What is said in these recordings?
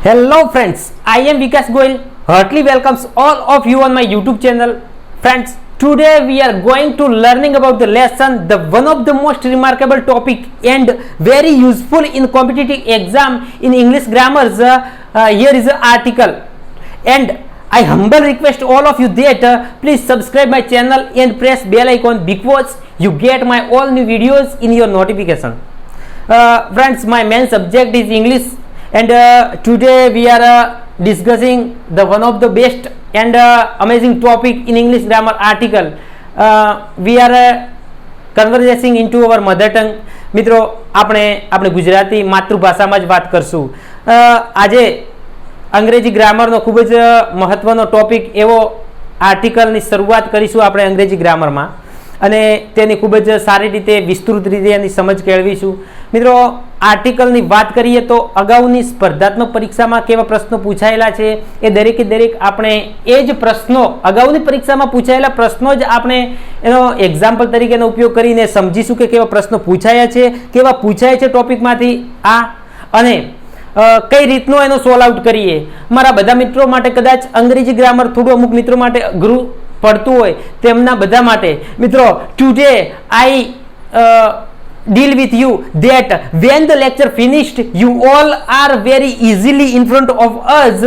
Hello friends, I am Vikas Goyal. Heartily welcomes all of you on my YouTube channel. Friends, today we are going to learning about the lesson, the one of the most remarkable topic and very useful in competitive exam in English grammars. Here is the article, and I humble request all of you that please subscribe my channel and press bell icon because you get my all new videos in your notification. Friends, my main subject is English, and today we are discussing the one of the best and amazing topic in English grammar article. We are conversing into our mother tongue. મિત્રો આપણે ગુજરાતી માતૃભાષામાં જ વાત કરશું. આજે અંગ્રેજી ગ્રામરનો ખૂબ જ મહત્વનો ટોપિક એવો આર્ટિકલની શરૂઆત કરીશું આપણે અંગ્રેજી ગ્રામરમાં, અને તેની ખૂબ જ સારી રીતે વિસ્તૃત રીતે એની સમજ કેળવીશું. મિત્રો, આર્ટિકલની વાત કરીએ તો અગાઉની સ્પર્ધાત્મક પરીક્ષામાં કેવા પ્રશ્નો પૂછાયેલા છે એ દરેકે દરેક આપણે એ જ પ્રશ્નો, અગાઉની પરીક્ષામાં પૂછાયેલા પ્રશ્નો જ આપણે એનો એક્ઝામ્પલ તરીકેનો ઉપયોગ કરીને સમજીશું કે કેવા પ્રશ્નો પૂછાયા છે, કેવા પૂછાય છે ટોપિકમાંથી આ, અને કઈ રીતનો એનો સોલ્વ આઉટ કરીએ. મારા બધા મિત્રો માટે કદાચ અંગ્રેજી ગ્રામર થોડું અમુક મિત્રો માટે અઘરું પડતું હોય તેમના બધા માટે મિત્રો, today I deal with you that when the lecture finished you all are very easily in front of us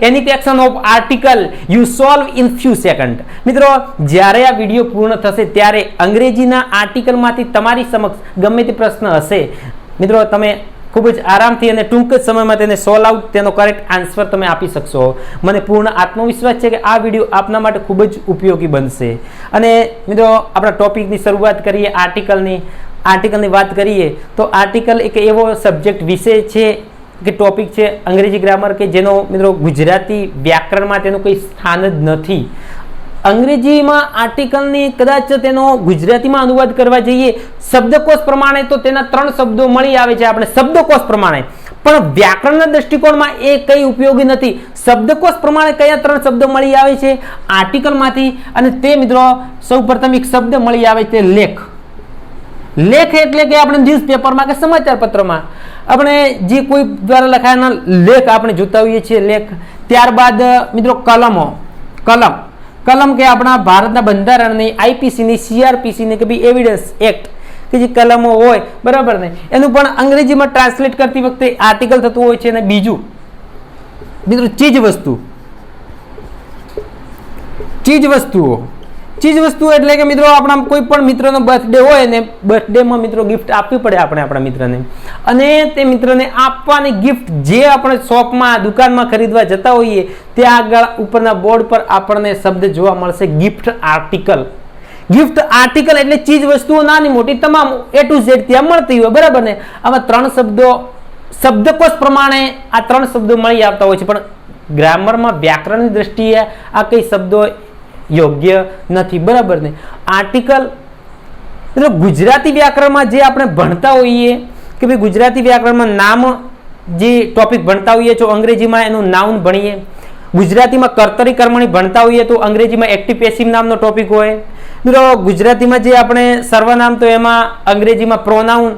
any question of article you solve in few second. મિત્રો, જ્યારે આ વિડીયો પૂર્ણ થશે ત્યારે અંગ્રેજીના આર્ટિકલમાંથી તમારી સમક્ષ ગમે તે પ્રશ્ન હશે મિત્રો, તમે ખૂબ જ આરામથી અને ટૂંક જ સમયમાં તેને સોલ્વ આઉટ, તેનો કરેક્ટ આન્સર તમે આપી શકશો. મને પૂર્ણ આત્મવિશ્વાસ છે કે આ વિડીયો આપના માટે ખૂબ જ ઉપયોગી બનશે. અને મિત્રો, આપણા ટોપિકની શરૂઆત કરીએ. આર્ટિકલની વાત કરીએ તો આર્ટિકલ એક એવો સબ્જેક્ટ વિષય છે કે ટોપિક છે અંગ્રેજી ગ્રામર કે જેનો મિત્રો ગુજરાતી વ્યાકરણમાં તેનું કોઈ સ્થાન જ નથી. અંગ્રેજીમાં આર્ટિકલની કદાચ તેનો ગુજરાતીમાં અનુવાદ કરવા જઈએ શબ્દકોશ પ્રમાણે તો તેના 3 શબ્દો મળી આવે છે આપણે શબ્દકોશ પ્રમાણે, પણ વ્યાકરણના દૃષ્ટિકોણમાં એ કંઈ ઉપયોગી નથી. શબ્દકોશ પ્રમાણે કયા 3 શબ્દો મળી આવે છે આર્ટિકલમાંથી, અને તે મિત્રો સૌપ્રથમ એક શબ્દ મળી આવે છે લેખ. લેખ એટલે કે આપણે ન્યૂઝપેપરમાં કે સમાચાર પત્રમાં આપણે જે કોઈ દ્વારા લખાયેલા લેખ આપણે જોતા હોઈએ છીએ લેખ. ત્યારબાદ મિત્રો કલમ કે આપણા ભારતના બંધારણની, આઈપીસીની, સીઆરપીસીની કે ભાઈ એવિડન્સ એક્ટ કે જે કલમો હોય બરાબર ને, એનું પણ અંગ્રેજીમાં ટ્રાન્સલેટ કરતી વખતે આર્ટિકલ થતું હોય છે. અને બીજું મિત્રો ચીજ વસ્તુઓ એટલે કે મિત્રો આપણા કોઈ પણ મિત્રનો બર્થડે હોય ને, બર્થડેમાં મિત્રો ગિફ્ટ આપવી પડે આપણે આપણા મિત્રને, અને તે મિત્રને આપવાની ગિફ્ટ જે આપણે શોપમાં દુકાનમાં ખરીદવા જતા હોઈએ ત્યાં આગળ ઉપરના બોર્ડ પર આપણને શબ્દ જોવા મળશે ગિફ્ટ આર્ટિકલ. ગિફ્ટ આર્ટિકલ એટલે ચીજ વસ્તુઓ નાની મોટી તમામ A to Z ત્યાં મળતી હોય બરાબર ને. આમાં 3 શબ્દો શબ્દકોશ પ્રમાણે આ 3 શબ્દો મળી આવતા હોય છે, પણ ગ્રામરમાં વ્યાકરણની દ્રષ્ટિએ આ કઈ શબ્દો યોગ્ય નથી બરાબર ને. આર્ટિકલ એટલે ગુજરાતી વ્યાકરણમાં જે આપણે ભણતા હોઈએ કે ભાઈ ગુજરાતી વ્યાકરણમાં નામ જે ટોપિક ભણતા હોઈએ તો અંગ્રેજીમાં એનું નાઉન ભણીએ. ગુજરાતીમાં કર્તરી કર્મણી ભણતા હોઈએ તો અંગ્રેજીમાં એક્ટિવ પેસિવ નામનો ટોપિક હોય. મિત્રો, ગુજરાતીમાં જે આપણે સર્વનામ તો એમાં અંગ્રેજીમાં પ્રોનાઉન.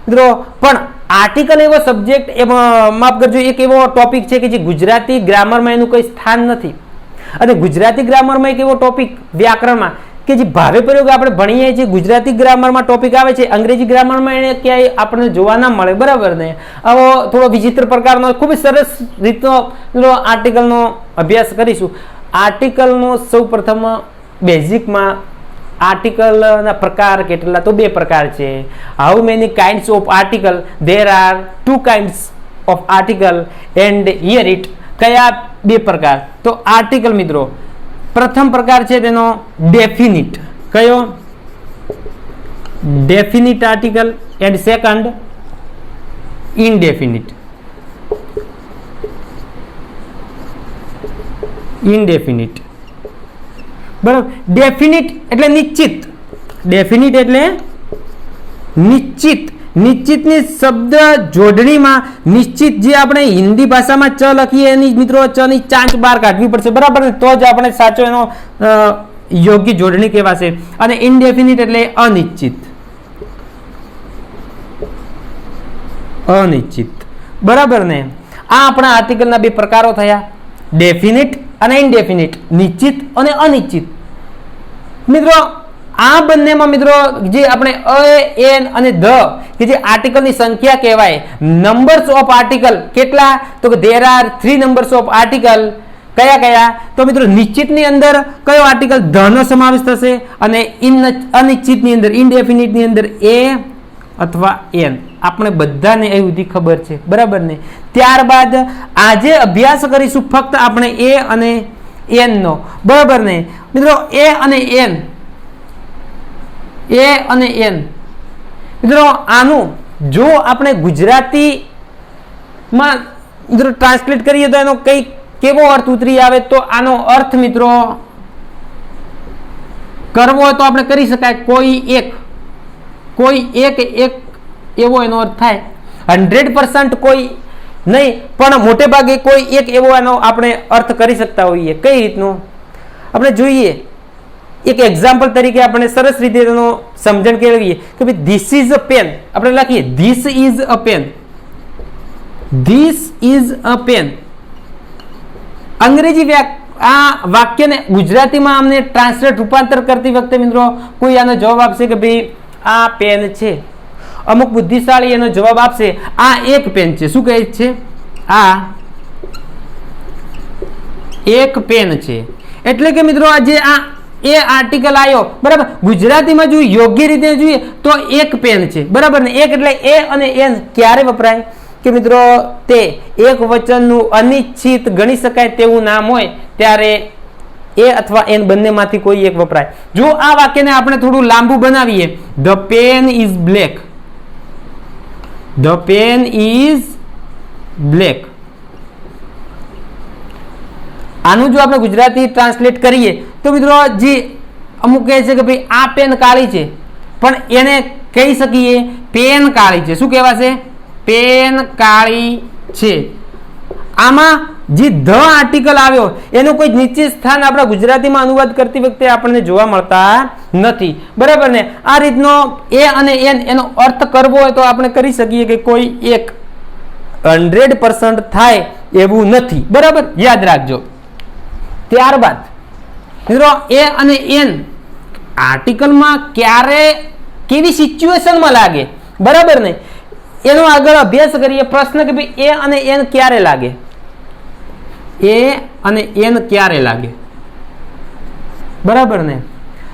મિત્રો, પણ આર્ટિકલ એવો સબ્જેક્ટ એમાં માફ કરજો એક એવો ટોપિક છે કે જે ગુજરાતી ગ્રામરમાં એનું કોઈ સ્થાન નથી. અને ગુજરાતી ગ્રામરમાં એક એવો ટોપિક વ્યાકરણમાં કે જે ભાવે પ્રયોગ આપણે ભણીએ છીએ ગુજરાતી ગ્રામરમાં ટોપિક આવે છે, અંગ્રેજી ગ્રામરમાં એને ક્યાંય આપણને જોવા ના મળે બરાબર ને. આવો થોડો વિચિત્ર પ્રકારનો ખૂબ જ સરસ રીતનો આર્ટિકલનો અભ્યાસ કરીશું. આર્ટિકલનો સૌ પ્રથમ બેઝિકમાં આર્ટિકલના પ્રકાર કેટલા, તો 2 પ્રકાર છે. How many kinds of article? There are 2 kinds of article and here it. કયા 2 પ્રકાર? તો આર્ટિકલ મિત્રો, પ્રથમ પ્રકાર છે તેનો ડેફિનિટ. કયો? Definite article. And second indefinite. બરાબર. ડેફિનિટ એટલે નિશ્ચિત. નિશ્ચિતની શબ્દ જોડણીમાં નિશ્ચિત જે આપણે હિન્દી ભાષામાં ચ લખીએ એની મિત્રો ચ ની ચાંચ બહાર કાઢવી પડશે બરાબર ને, તો જ આપણે સાચો એનો યોગ્ય જોડણી કહેવાશે. અને ઇનડેફિનિટ એટલે અનિશ્ચિત બરાબર ને. આ આપણા આર્ટિકલના બે પ્રકારો થયા, ડેફિનિટ અને ઇનડેફિનિટ, નિશ્ચિત અને અનિશ્ચિત. મિત્રો આ બંનેમાં મિત્રો જે આપણે અ, એન અને ધ કે જે આર્ટિકલની સંખ્યા કહેવાય, નંબર્સ ઓફ આર્ટિકલ કેટલા, તો કે there are 3 numbers of article. કયા કયા, તો મિત્રો નિશ્ચિતની અંદર કયો આર્ટિકલ ધ નો સમાવેશ થશે અને અનિશ્ચિતની અંદર ઇનડેફિનિટની અંદર એ અથવા એન. આપણે બધાને એ સુધી ખબર છે, બરાબર ને. ત્યારબાદ આજે અભ્યાસ કરીશું ફક્ત આપણે એ અને એન નો, બરાબર ને મિત્રો. એ અને એન મિત્રો આનું જો આપણે ગુજરાતીમાં મિત્રો ટ્રાન્સલેટ કરીએ તો એનો કઈ કેવો અર્થ ઉતરી આવે, તો આનો અર્થ મિત્રો કરવો હોય તો આપણે કરી શકાય, કોઈ એક એવો એનો અર્થ થાય. 100% કોઈ નહીં, પણ મોટે ભાગે કોઈ એક એવો એનો આપણે અર્થ કરી શકતા હોઈએ. કઈ રીતનું આપણે જોઈએ, એક એક્ઝામ્પલ તરીકે આપણે સરસ રીતે એનો સમજણ કેળવીએ કે ભાઈ ધીસ ઇઝ અ પેન. આપણે લખીએ this is a pen, this is a pen. અંગ્રેજી આ વાક્યને ગુજરાતીમાં અમને ટ્રાન્સલેટ રૂપાંતર કરતી વખતે મિત્રો કોઈ આનો જવાબ આપશે કે ભાઈ આ પેન છે. અમુક બુદ્ધિશાળી એનો જવાબ આપશે આ એક પેન છે. શું કહે છે? આ એક પેન છે. એટલે કે મિત્રો આજે આ એ આર્ટિકલ આવ્યો, બરાબર. ગુજરાતીમાં જો યોગ્ય રીતે જોઈએ તો એક પેન છે, બરાબર ને. એક એટલે એ અને એન ક્યારે વપરાય કે મિત્રો તે એક વચનનું અનિશ્ચિત ગણી શકાય તેવું નામ હોય ત્યારે એ અથવા એન બંનેમાંથી કોઈ એક વપરાય. જો આ વાક્યને આપણે થોડું લાંબુ બનાવીએ, the pen is black, the pen is black. આનું જો આપણે ગુજરાતી ટ્રાન્સલેટ કરીએ તો મિત્રો જે અમુક કહે છે કે ભાઈ આ પેન કાળી છે, પણ એને કહી શકીએ પેન કાળી છે. શું કહેવાશે? પેન કાળી છે. આમાં જે ધ આર્ટિકલ આવ્યો એનું કોઈ નિશ્ચિત સ્થાન આપણા ગુજરાતીમાં અનુવાદ કરતી વખતે આપણને જોવા મળતા નથી, બરાબર ને. આ રીતનો એ અને એન એનો અર્થ કરવો હોય તો આપણે કરી શકીએ કે કોઈ એક 100% થાય એવું નથી, બરાબર. યાદ રાખજો. ત્યારબાદ મિત્રો એ અને એન આર્ટિકલમાં ક્યારે કેવી સિચ્યુએશનમાં લાગે, બરાબર ને, એનો આગળ અભ્યાસ કરીએ. પ્રશ્ન કે ભાઈ એ અને એન ક્યારે લાગે, એ અને એન ક્યારે લાગે, બરાબર ને.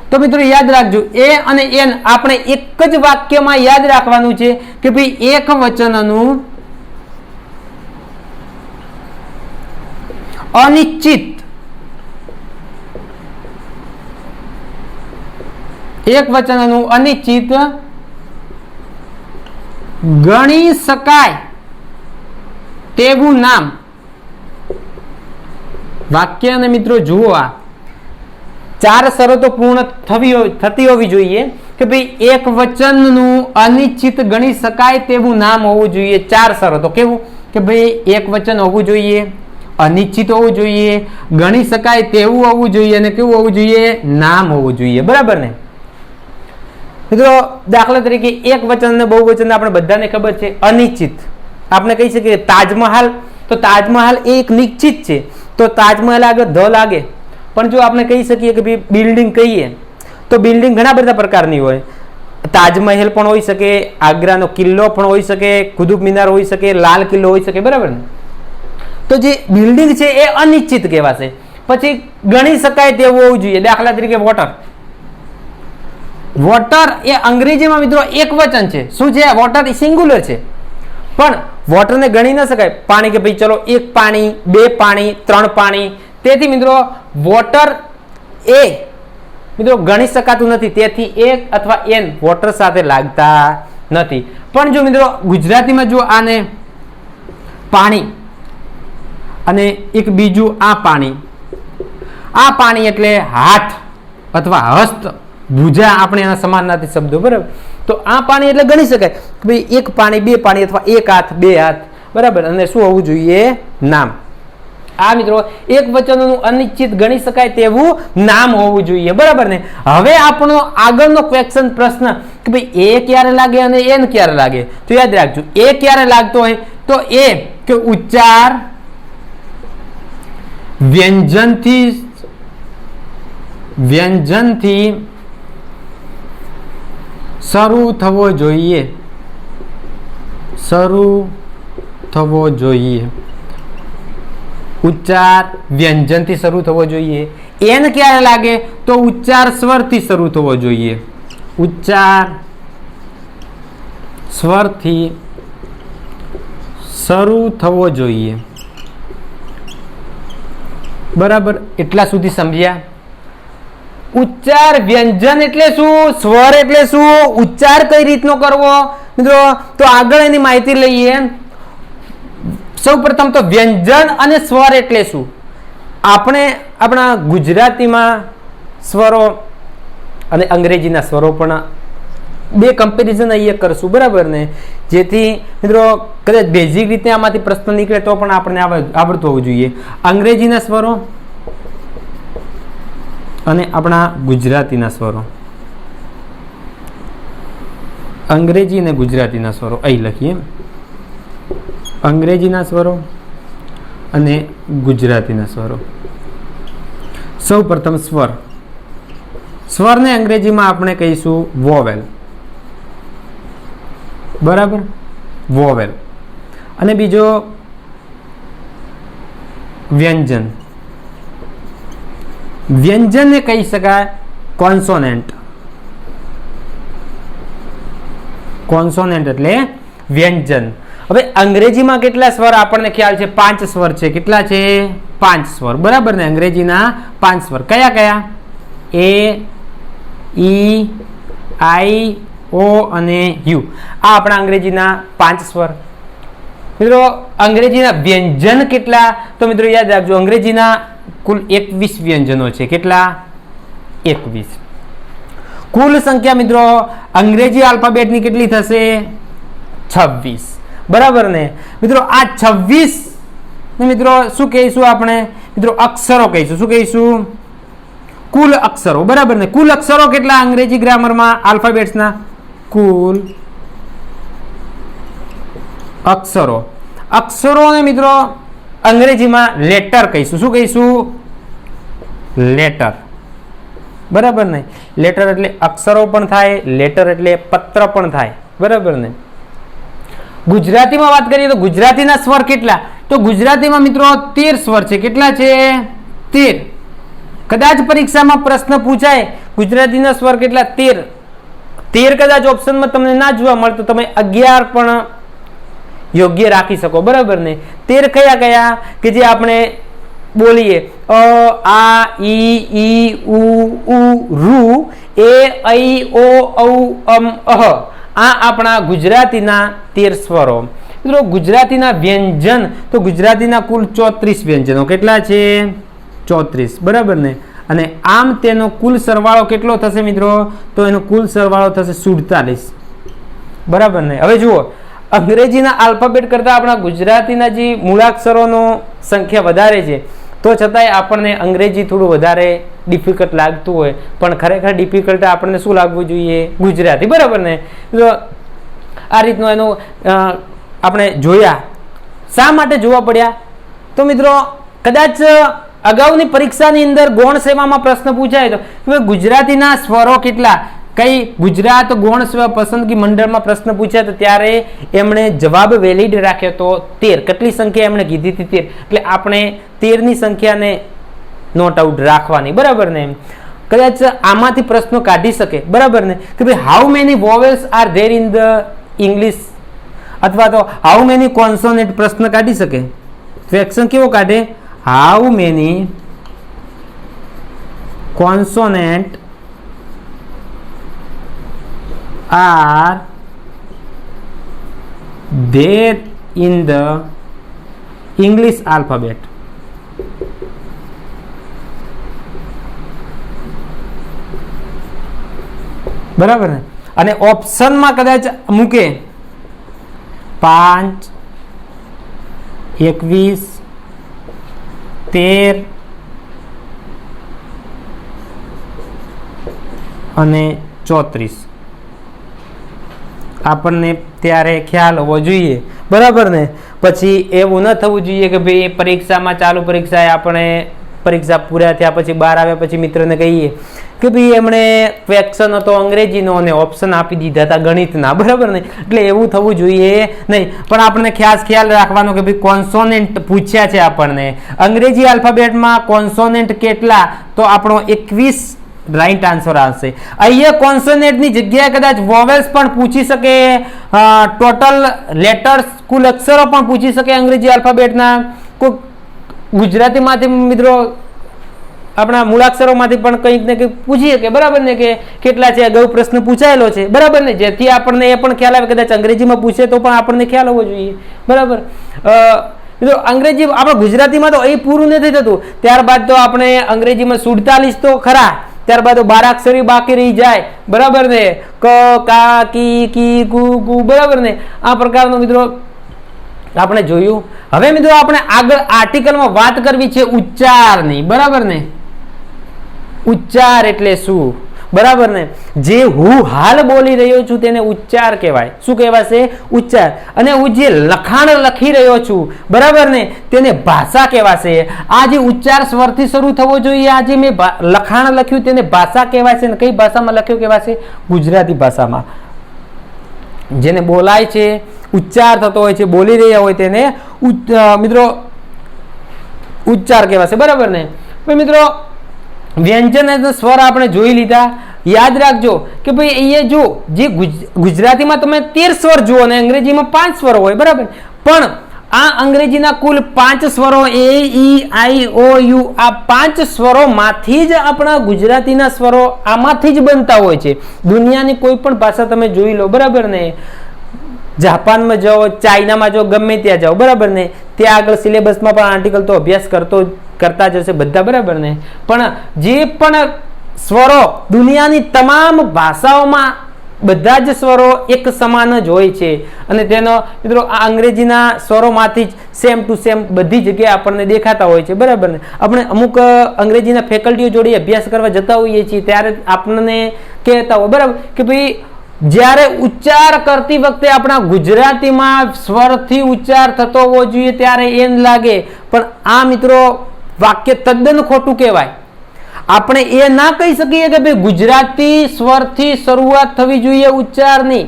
તો મિત્રો યાદ રાખજો, એ અને એન આપણે એક જ વાક્યમાં યાદ રાખવાનું છે કે ભાઈ એક વચનનું અનિશ્ચિત, એક વચનનું અનિશ્ચિત ગણી શકાય તેવું નામ. વાક્યને મિત્રો જુઓ, આ 4 શરતો પૂર્ણ થતી હોવી જોઈએ કે ભાઈ એક વચનનું અનિશ્ચિત ગણી શકાય તેવું નામ હોવું જોઈએ. 4 શરતો. કેવું કે ભાઈ એક વચન હોવું જોઈએ, અનિશ્ચિત હોવું જોઈએ, ગણી શકાય તેવું હોવું જોઈએ અને કેવું હોવું જોઈએ? નામ હોવું જોઈએ, બરાબર ને. મિત્રો દાખલા તરીકે એક વચન અને બહુવચન આપણે બધાને ખબર છે. અનિશ્ચિત આપણે કહી શકીએ તાજમહાલ, તો તાજમહાલ એ એક નિશ્ચિત છે, તો તાજમહાલ આગળ ધ લાગે. પણ જો આપણે કહી શકીએ કે ભાઈ બિલ્ડિંગ કહીએ તો બિલ્ડિંગ ઘણા બધા પ્રકારની હોય. તાજમહેલ પણ હોઈ શકે, આગ્રાનો કિલ્લો પણ હોઈ શકે, કુતુબ મિનાર હોઈ શકે, લાલ કિલ્લો હોઈ શકે, બરાબર ને. તો જે બિલ્ડિંગ છે એ અનિશ્ચિત કહેવાશે. પછી ગણી શકાય તેવું હોવું જોઈએ. દાખલા તરીકે વોટર, વોટર એ અંગ્રેજીમાં મિત્રો એક વચન છે. શું છે? વોટર એ સિંગ્યુલર છે, પણ વોટરને ગણી ન શકાય. પાણી કે ભાઈ ચલો એક પાણી, બે પાણી, 3 પાણી. તેથી મિત્રો વોટર એ મિત્રો ગણી શકાતું નથી, તેથી એક અથવા એન વોટર સાથે લાગતા નથી. પણ જો મિત્રો ગુજરાતીમાં જો આને પાણી અને એક બીજું આ પાણી, આ પાણી એટલે હાથ અથવા હસ્ત, ભુજા આપણે એના સમાનાર્થી શબ્દો, બરાબર. તો આ પાણી એટલે ગણી શકાય ભાઈ એક પાણી, બે પાણી અથવા એક હાથ, બે હાથ, બરાબર. અને શું હોવું જોઈએ? નામ. આ મિત્રો એક વચનનું અનિશ્ચિત ગણી શકાય તેવું નામ હોવું જોઈએ, બરાબર ને. હવે આપણો આગળનો ક્વેશ્ચન પ્રશ્ન કે ભાઈ એ ક્યારે લાગે અને એન ક્યારે લાગે. તો યાદ રાખજો, એ ક્યારે લાગતો હોય તો એ કે ઉચ્ચાર વ્યંજનથી શરૂ થવો જોઈએ, ઉચ્ચાર વ્યંજનથી શરૂ થવો જોઈએ. એન ક્યારે લાગે? તો ઉચ્ચાર સ્વરથી શરૂ થવો જોઈએ, ઉચ્ચાર સ્વરથી શરૂ થવો જોઈએ. બરાબર, એટલા સુધી સમજ્યા? ઉચ્ચાર વ્યંજન એટલે શું, સ્વર એટલે શું, ઉચ્ચાર કઈ રીતનો કરવો મિત્રો, તો આગળ એની માહિતી લઈએ. સૌ પ્રથમ તો વ્યંજન અને સ્વર એટલે શું. આપણે આપણા ગુજરાતીમાં સ્વરો અને અંગ્રેજીના સ્વરો પણ બે કમ્પેરિઝન અહીંયા કરશું, બરાબર ને, જેથી મિત્રો કદાચ બેઝિક રીતે આમાંથી પ્રશ્ન નીકળે તો પણ આપણને આવડતું હોવું જોઈએ. અંગ્રેજીના સ્વરો અને આપણા ગુજરાતીના સ્વરો, અંગ્રેજી અને ગુજરાતીના સ્વરો અહીં લખીએ. અંગ્રેજીના સ્વરો અને ગુજરાતીના સ્વરો. સૌ પ્રથમ સ્વર. સ્વરને અંગ્રેજીમાં આપણે કહીશું વોવેલ, બરાબર, વોવેલ. અને બીજો વ્યંજન. વ્યંજનને કહી શકાય કોન્સોનેન્ટ. કોન્સોનેન્ટ એટલે વ્યંજન. હવે અંગ્રેજીમાં કેટલા સ્વર આપણને ખ્યાલ છે? 5 સ્વર છે. કેટલા છે? 5 સ્વર, બરાબર ને. અંગ્રેજીના 5 સ્વર કયા કયા? એ, ઈ, આઈ, ઓ અને યુ. આ આપણા અંગ્રેજીના 5 સ્વર. મિત્રો અંગ્રેજીના વ્યંજન કેટલા? તો મિત્રો યાદ રાખજો, અંગ્રેજીના કુલ 21 વ્યંજનો છે. કેટલા? 21. કુલ સંખ્યા મિત્રો અંગ્રેજી આલ્ફાબેટની કેટલી થશે? 26, બરાબર ને. મિત્રો આ 26 મિત્રો શું કહીશું આપણે? મિત્રો અક્ષરો કહીશું. શું કહીશું? કુલ અક્ષરો, બરાબર ને. કુલ અક્ષરો કેટલા અંગ્રેજી ગ્રામરમાં આલ્ફાબેટ્સના? કુલ અક્ષરો. અક્ષરોને મિત્રો અંગ્રેજીમાં લેટર કહીશું. શું કહીશું? લેટર, બરાબર ને. લેટર એટલે અક્ષરો પણ થાય, લેટર એટલે પત્ર પણ થાય, બરાબર ને. ગુજરાતીમાં વાત કરીએ તો ગુજરાતીના સ્વર કેટલા? તો ગુજરાતીમાં મિત્રો 13 સ્વર છે. કેટલા છે? 13. કદાચ પરીક્ષામાં પ્રશ્ન પૂછાય ગુજરાતીના સ્વર કેટલા? 13 કદાચ ઓપ્શનમાં તમને ના જોવા મળે તો તમે 11 પણ યોગ્ય રાખી શકો, બરાબર ને. 13 કયા કયા કે જે આપણે બોલીએ? અ, આ, ઈ, ઉ, રૂ, એ, ઐ, ઓ, ઔ, અમ, અહ. આ આપણા ગુજરાતીના 13 સ્વરો. મિત્રો ગુજરાતીના વ્યંજન તો ગુજરાતીના કુલ 34 વ્યંજનો. કેટલા છે? 34, બરાબર ને. અને આમ તેનો કુલ સરવાળો કેટલો થશે મિત્રો? તો એનો કુલ સરવાળો થશે 47, બરાબર ને. હવે જુઓ, અંગ્રેજીના આલ્ફાબેટ કરતાં આપણા ગુજરાતીના જે મૂળાક્ષરોનો સંખ્યા વધારે છે, તો છતાંય આપણને અંગ્રેજી થોડું વધારે ડિફિકલ્ટ લાગતું હોય, પણ ખરેખર ડિફિકલ્ટ આપણને શું લાગવું જોઈએ? ગુજરાતી, બરાબર ને. તો આ રીતનો એનો આપણે જોયા. શા માટે જોવા પડ્યા? તો મિત્રો કદાચ અગાઉની પરીક્ષાની અંદર ગૌણ સેવામાં પ્રશ્ન પૂછાય તો ગુજરાતીના સ્વરો કેટલા? કઈ ગુજરાત ગૌણ સેવા પસંદગી મંડળમાં પ્રશ્ન પૂછ્યા તો ત્યારે એમણે જવાબ વેલિડ રાખ્યો તો 13. કેટલી સંખ્યા એમણે કીધી હતી? 13. એટલે આપણે 13ની સંખ્યાને નોટ આઉટ રાખવાની, બરાબર ને. કદાચ આમાંથી પ્રશ્નો કાઢી શકે, બરાબર ને, કે ભાઈ how many vowels are there in the English, અથવા તો હાઉ મેની કોન્સોનેન્ટ પ્રશ્ન કાઢી શકે. ક્વેશ્ચન કેવો કાઢે? How many consonant are there in the English alphabet? બરાબર ને. અને ઓપ્શનમાં કદાચ મૂકે 5, 21, 13 અને 34. આપણને ત્યારે ખ્યાલ હોવો જોઈએ, બરાબર ને. પછી એવું ન થવું જોઈએ કે ભાઈ પરીક્ષામાં ચાલુ પરીક્ષાએ આપણે પરીક્ષા પૂરા થયા પછી બહાર આવ્યા પછી મિત્રને કહીએ કે ભાઈ એમણે ક્વેશ્ચન હતો અંગ્રેજીનો અને ઓપ્શન આપી દીધા હતા ગણિતના, બરાબર ને. એટલે એવું થવું જોઈએ નહીં. પણ આપણે ખાસ ખ્યાલ રાખવાનો કે ભાઈ કોન્સોનેન્ટ પૂછ્યા છે આપણને અંગ્રેજી આલ્ફાબેટમાં કોન્સોનેન્ટ કેટલા, તો આપણો 21 રાઈટ આન્સર આવશે. અહીંયા કોન્સોનેન્ટની જગ્યાએ કદાચ વોવેલ્સ પણ પૂછી શકે, ટોટલ લેટર્સ કુલ અક્ષરો પણ પૂછી શકે અંગ્રેજી આલ્ફાબેટના, કોઈ ગુજરાતીમાંથી મિત્રો આપણા મૂળાક્ષરોમાંથી પણ કંઈક ને કંઈક પૂછી શકે, બરાબર ને, કે કેટલા છે. અગાઉ પ્રશ્ન પૂછાયેલો છે, બરાબર ને, જેથી આપણને એ પણ ખ્યાલ આવે કદાચ અંગ્રેજીમાં પૂછે તો પણ આપણને ખ્યાલ હોવો જોઈએ, બરાબર. મિત્રો અંગ્રેજી આપણે ગુજરાતીમાં તો અહીં પૂરું નથી થતું, ત્યારબાદ તો આપણે અંગ્રેજીમાં 47 તો ખરા, ત્યારબાદ 12 અક્ષરી બાકી રહી જાય, બરાબર ને, ક કા કી કી કુ કુ, બરાબર ને. આ પ્રકારનો મિત્રો આપણે જોયું. હવે મિત્રો આપણે આગળ આર્ટિકલમાં વાત કરવી છે ઉચ્ચારની, બરાબર ને. ઉચ્ચાર એટલે શું, બરાબર ને. જે હું હાલ બોલી રહ્યો છું તેને ઉચ્ચાર કહેવાય. શું કહેવાશે? ઉચ્ચાર. અને હું જે લખાણ લખી રહ્યો છું, બરાબર ને, તેને ભાષા કહેવાશે. આ જે ઉચ્ચાર સ્વરથી શરૂ થવો જોઈએ, આ જે મેં લખાણ લખ્યું તેને ભાષા કહેવાશે. ને કઈ ભાષામાં લખ્યું કહેવાશે? ગુજરાતી ભાષામાં. જેને બોલાય છે, ઉચ્ચાર થતો હોય છે, બોલી રહ્યા હોય તેને મિત્રો ઉચ્ચાર કહેવાશે, બરાબર ને. મિત્રો વ્યંજન અને સ્વર આપણે જોઈ લીધા. યાદ રાખજો કે ભાઈ અહીંયા જો જે ગુજરાતીમાં તમે 13 સ્વર જુઓ અને અંગ્રેજીમાં 5 સ્વરો હોય, બરાબર. પણ આ અંગ્રેજીના કુલ 5 સ્વરો એ ઈ આઈ ઓ યુ, આ 5 સ્વરોમાંથી જ આપણા ગુજરાતીના સ્વરો આમાંથી જ બનતા હોય છે. દુનિયાની કોઈ પણ ભાષા તમે જોઈ લો, બરાબર ને, જાપાનમાં જાઓ, ચાઇનામાં જાઓ, ગમે ત્યાં જાઓ, બરાબર ને, ત્યાં આગળ સિલેબસમાં પણ આર્ટિકલ તો અભ્યાસ કરતા જ હશે બધા, બરાબર ને. પણ જે પણ સ્વરો દુનિયાની તમામ ભાષાઓમાં બધા જ સ્વરો એક સમાન જ હોય છે. અને તેનો મિત્રો આ અંગ્રેજીના સ્વરોમાંથી જ સેમ ટુ સેમ બધી જગ્યાએ આપણને દેખાતા હોય છે, બરાબર ને. આપણે અમુક અંગ્રેજીના ફેકલ્ટીઓ જોડે અભ્યાસ કરવા જતા હોઈએ છીએ ત્યારે આપણને કહેતા હોય, બરાબર, કે ભાઈ જ્યારે ઉચ્ચાર કરતી વખતે આપણા ગુજરાતીમાં સ્વરથી ઉચ્ચાર થતો હોવો જોઈએ ત્યારે એમ લાગે, પણ આ મિત્રો વાક્ય તદ્દન ખોટું કહેવાય. આપણે એ ના કહી શકીએ કે ભાઈ ગુજરાતી સ્વરથી શરૂઆત થવી જોઈએ ઉચ્ચારની.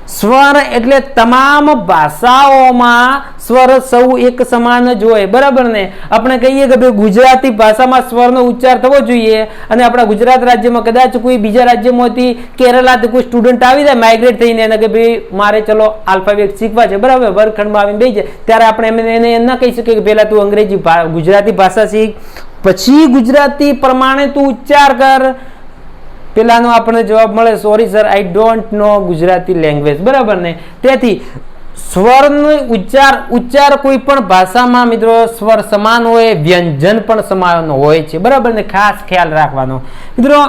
સ્વર એટલે તમામ ભાષાઓમાં સ્વર સૌ એક સમાન જ હોય, બરાબર ને. આપણે કહીએ કે ભાઈ ગુજરાતી ભાષામાં સ્વરનો ઉચ્ચાર થવો જોઈએ અને આપણા ગુજરાત રાજ્યમાં કદાચ કોઈ બીજા રાજ્યમાંથી કેરલાથી કોઈ સ્ટુડન્ટ આવી જાય માઇગ્રેટ થઈને એને કે ભાઈ મારે ચલો આલ્ફાબેટ શીખવા છે, બરાબર, વર્ગખંડમાં આવીને બેસી જાય, ત્યારે આપણે એને એમ ના કહી શકીએ કે પહેલા તું ગુજરાતી ભાષા શીખ, પછી ગુજરાતી પ્રમાણે તું ઉચ્ચાર કર. પેલાનો આપણને જવાબ મળે, sorry sir I don't know Gujarati language, બરાબર ને. તેથી સ્વરનો ઉચ્ચાર કોઈ પણ ભાષામાં મિત્રો સ્વર સમાન હોય, વ્યંજન પણ સમાન હોય છે, બરાબર ને. ખાસ ખ્યાલ રાખવાનો. મિત્રો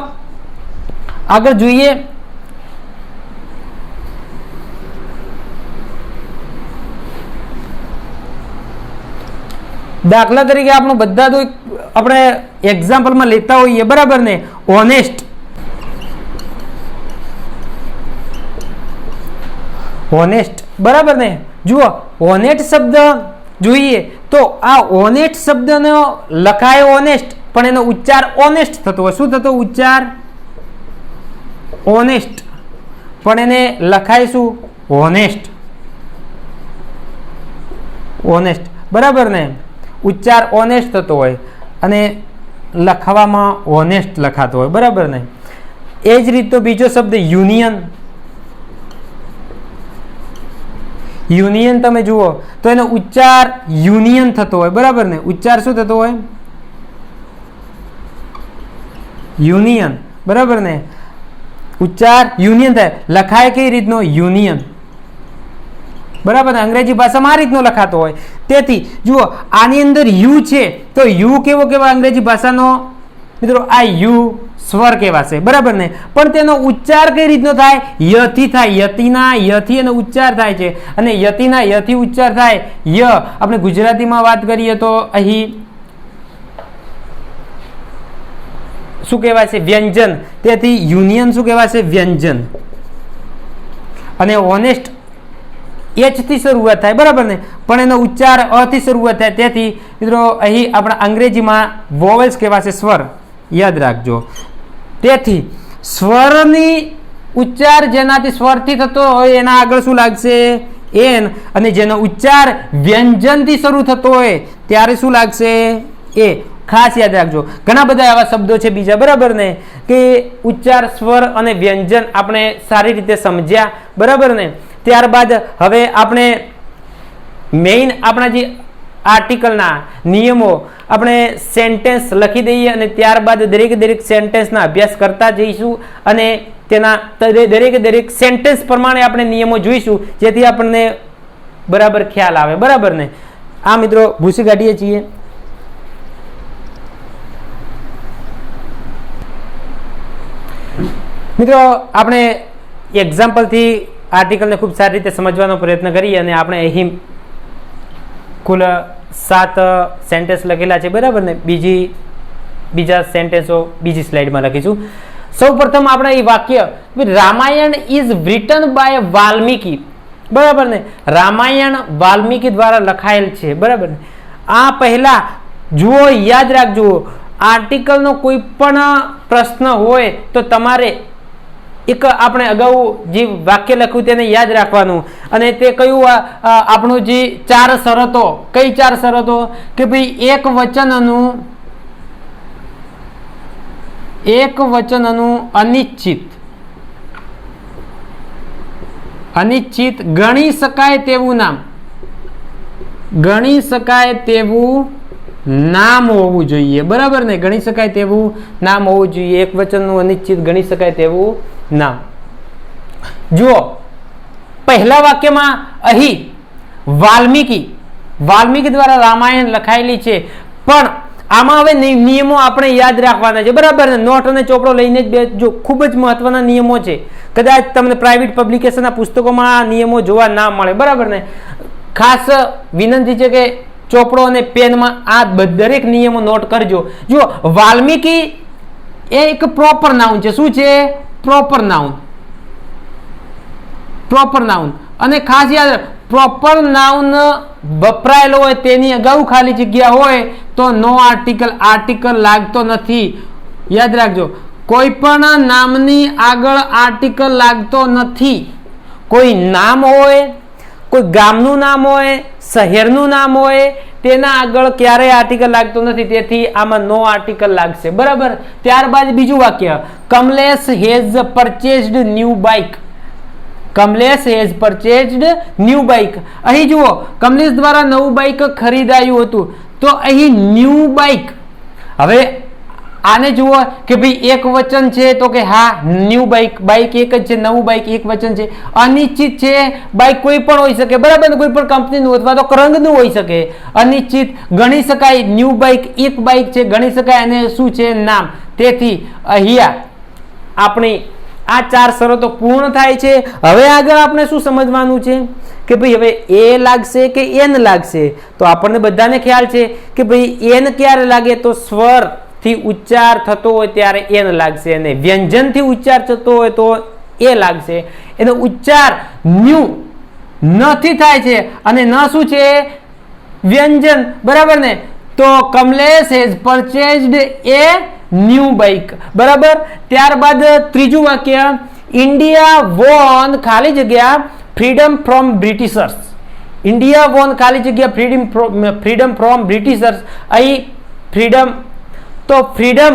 આગળ જોઈએ. દાખલા તરીકે આપણે બધા તો આપણે એક્ઝામ્પલમાં લેતા હોઈએ, બરાબર ને. ઓનેસ્ટ, બરાબર ને. જુઓ ઓનેસ્ટ શબ્દ જોઈએ તો આ ઓનેસ્ટ શબ્દનો લખાય ઓનેસ્ટ, પણ એનો ઉચ્ચાર ઓનેસ્ટ થતો હોય. શું થતો? ઉચ્ચાર ઓનેસ્ટ, પણ એને લખાય શું? ઓનેસ્ટ. ઓનેસ્ટ, બરાબર ને. ઉચ્ચાર ઓનેસ્ટ થતો હોય અને લખવામાં ઓનેસ્ટ લખાતો હોય, બરાબર ને. એ જ રીતે બીજો શબ્દ યુનિયન. યુનિયન તમે જુઓ તો એનો ઉચ્ચાર યુનિયન થતો હોય, બરાબર ને. ઉચ્ચાર શું થતો હોય? યુનિયન, બરાબર ને. ઉચ્ચાર યુનિયન થાય. લખાય કઈ રીતનો? યુનિયન, બરાબર ને. અંગ્રેજી ભાષામાં આ રીતનો લખાતો હોય. તેથી જુઓ આની અંદર યુ છે તો યુ કેવો કહેવાય અંગ્રેજી ભાષાનો? મિત્રો આ યુ સ્વર કહેવાશે, બરાબર ને. પણ તેનો ઉચ્ચાર કઈ રીતનો થાય? યથી થાય. યતિના યથી એનો ઉચ્ચાર થાય છે અને યતિના યથી ઉચ્ચાર થાય ય. આપણે ગુજરાતીમાં વાત કરીએ તો અહીં શું કહેવાય છે? વ્યંજન. તેથી યુનિયન શું કહેવાશે? વ્યંજન. અને ઓનેસ્ટ એચ થી શરૂઆત થાય, બરાબર ને, પણ એનો ઉચ્ચાર અ થી શરૂઆત થાય. તેથી મિત્રો અહીં આપણા અંગ્રેજીમાં વોવેલ્સ કહેવાશે સ્વર, યાદ રાખજો. તેથી સ્વરની ઉચ્ચાર જેનાથી સ્વરથી થતો હોય એના આગળ શું લાગશે? એન. અને જેનો ઉચ્ચાર વ્યંજનથી શરૂ થતો હોય ત્યારે શું લાગશે? એ. ખાસ યાદ રાખજો. ઘણા બધા એવા શબ્દો છે બીજા, બરાબર ને, કે ઉચ્ચાર, સ્વર અને વ્યંજન આપણે સારી રીતે સમજ્યા, બરાબર ને. ત્યારબાદ હવે આપણે મેઇન આપણા જે આર્ટિકલના નિયમો આપણે સેન્ટેન્સ લખી દઈએ અને ત્યારબાદ દરેક સેન્ટેન્સના અભ્યાસ કરતા જઈશું અને તેના દરેક સેન્ટેન્સ પ્રમાણે આપણે નિયમો જોઈશું, જેથી આપણને બરાબર ખ્યાલ આવે, બરાબર ને. આ મિત્રો ભૂસી કાઢીએ છીએ. મિત્રો આપણે એક્ઝામ્પલથી આર્ટિકલને ખૂબ સારી રીતે સમજવાનો પ્રયત્ન કરીએ અને આપણે અહીં કુલ 7 સેન્ટેન્સ લખેલા છે, બરાબર ને. બીજા સેન્ટેન્સો બીજી સ્લાઇડમાં લખીશું. સૌ પ્રથમ આપણે એ વાક્ય, Ramayan is written by Valmiki, બરાબર ને. રામાયણ વાલ્મીકી દ્વારા લખાયેલ છે, બરાબર ને. આ પહેલા જુઓ, યાદ રાખજો, આર્ટિકલનો કોઈ પણ પ્રશ્ન હોય તો તમારે એક આપણે અગાઉ જે વાક્ય લખ્યું તેને યાદ રાખવાનું અને તે કયું આપણું જે 4 શરતો, કઈ 4 શરતો? કે ભાઈ એક વચનનું અનિશ્ચિત ગણી શકાય તેવું નામ હોવું જોઈએ, બરાબર ને. ગણી શકાય તેવું નામ હોવું જોઈએ. એક વચનનું અનિશ્ચિત ગણી શકાય તેવું નામ. જુઓ, પહેલા વાક્યમાં અહીં વાલ્મીકી દ્વારા રામાયણ લખાયેલી છે, પણ આમાં હવે નિયમો આપણે યાદ રાખવાના છે, બરાબર ને. નોટ અને ચોપડો લઈને જ બેસજો. ખૂબ જ મહત્વના નિયમો છે. કદાચ તમને પ્રાઇવેટ પબ્લિકેશનના પુસ્તકોમાં આ નિયમો જોવા ના મળે, બરાબર ને. ખાસ વિનંતી છે કે ચોપડો અને પેનમાં આ દરેક નિયમો નોટ કરજો. જુઓ, વાલ્મીકી એ એક પ્રોપર નાઉન છે. શું છે? Proper noun. અને ખાસ યાદ, પ્રોપર નાઉન વપરાયેલો હોય તેની અગાઉ ખાલી જગ્યા હોય તો નો આર્ટિકલ લાગતો નથી. યાદ રાખજો, કોઈ પણ નામની આગળ આર્ટિકલ લાગતો નથી. કોઈ નામ હોય, કોઈ ગામનું નામ હોય, શહેરનું નામ હોય, તેના આગળ ક્યારેય આર્ટિકલ લાગતો નથી. તેથી આમાં નો આર્ટિકલ લાગશે, બરાબર. ત્યારબાદ બીજું વાક્ય, Kamlesh has purchased new bike. અહીં જુઓ, કમલેશ દ્વારા નવું બાઇક ખરીદાયું હતું, તો અહીં ન્યૂ બાઇક. હવે આને જુઓ કે ભાઈ એક વચન છે તો કે હા ન્યૂ બાઇક એક જ છે, નવું બાઇક એક વચન છે. અનિશ્ચિત છે, બાઇક કોઈ પણ હોઈ શકે, બરાબર, કોઈ પણ કંપનીનું અથવા તો રંગનું હોઈ શકે. અનિશ્ચિત ગણી શકાય, ન્યૂ બાઇક એક બાઇક છે, ગણી શકાય, અને શું છે? નામ. તેથી અહીંયા આપણી આ 4 શરતો પૂર્ણ થાય છે. હવે આગળ આપણે શું સમજવાનું છે કે ભાઈ હવે એ લાગશે કે એન લાગશે? તો આપણને બધાને ખ્યાલ છે કે ભાઈ એન ક્યારે લાગે? તો સ્વર થી ઉચ્ચાર થતો હોય ત્યારે એન લાગશે, અને વ્યંજન થી ઉચ્ચાર થતો હોય તો એ લાગશે. એનો ઉચ્ચાર ન્યુ નથી થાય છે, અને ન શું છે? વ્યંજન, બરાબર ને. તો Kamlesh has purchased a new bike, બરાબર. ત્યારબાદ ત્રીજું વાક્ય, ઇન્ડિયા વોન ખાલી જગ્યા freedom from Britishers. India won ખાલી જગ્યા ફ્રીડમ ફ્રોમ બ્રિટિશર્સ. અહીં ફ્રીડમ, તો ફ્રીડમ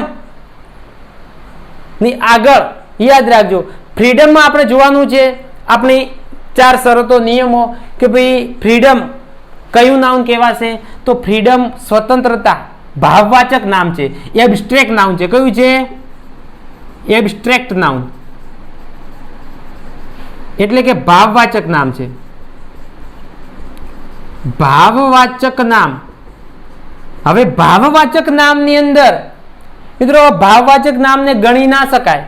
ની આગળ યાદ રાખજો, ફ્રીડમમાં આપણે જોવાનું છે આપણી 4 શરતો, નિયમો, કે ભાઈ ફ્રીડમ કયું નાઉન કહેવાશે? તો ફ્રીડમ સ્વતંત્રતા, ભાવવાચક નામ છે. એબ્સ્ટ્રેક્ટ નાઉન છે. કયું છે? એબ્સ્ટ્રેક્ટ નાઉન એટલે કે ભાવવાચક નામ છે. ભાવવાચક નામ. હવે ભાવવાચક નામની અંદર મિત્રો ભાવવાચક નામને ગણી ના શકાય.